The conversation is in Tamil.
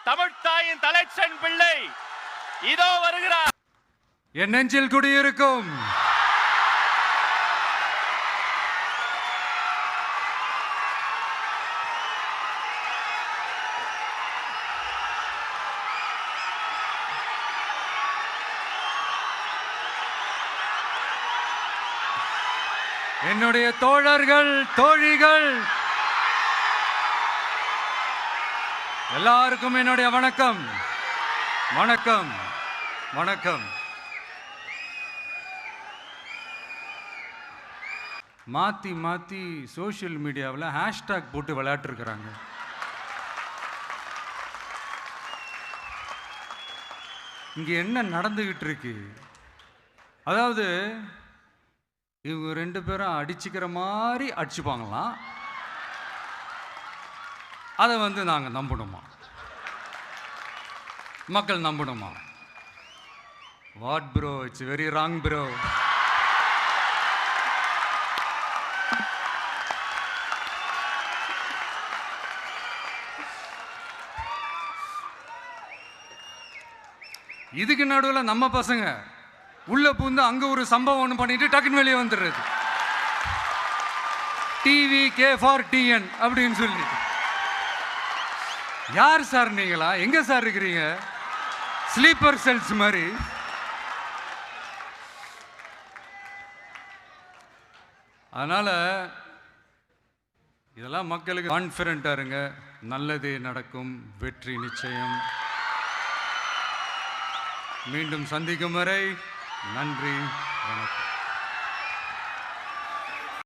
தமிழ்த்தாயின் தலைச்சன் பிள்ளை இதோ வருகிறார். என் நெஞ்சில் குடியிருக்கும் என்னுடைய தோழர்கள், தோழிகள் எல்லாருக்கும் என்னுடைய வணக்கம். வணக்கம் வணக்கம். மாத்தி மாத்தி சோஷியல் மீடியாவில் ஹேஷ்டாக் போட்டு விளையாட்டுருக்கிறாங்க. இங்கே என்ன நடந்துகிட்டு இருக்கு? அதாவது இவங்க ரெண்டு பேரும் அடிச்சுக்கிற மாதிரி அடிச்சுப்பாங்களாம். அதை நாங்கள் நம்பணுமா? மக்கள் நம்பணுமா? What bro, it's very wrong bro. இதுக்கு நடுவில் நம்ம பசங்க உள்ள பூந்து அங்க ஒரு சம்பவம் ஒன்று பண்ணிட்டு டக்குன்னு வெளியே வந்துடுறது. டிவி கே ஃபார் டிஎன் அப்படின்னு சொல்லி. யார் சார் நீங்களா? எங்க சார் இருக்கிறீங்க? ஸ்லீப்பர் செல்ஸ் மாதிரி. அதனால இதெல்லாம் மக்களுக்கு கான்ஃபிடென்ட்டா இருங்க. நல்லதே நடக்கும். வெற்றி நிச்சயம். மீண்டும் சந்திக்கும் வரை நன்றி, வணக்கம்.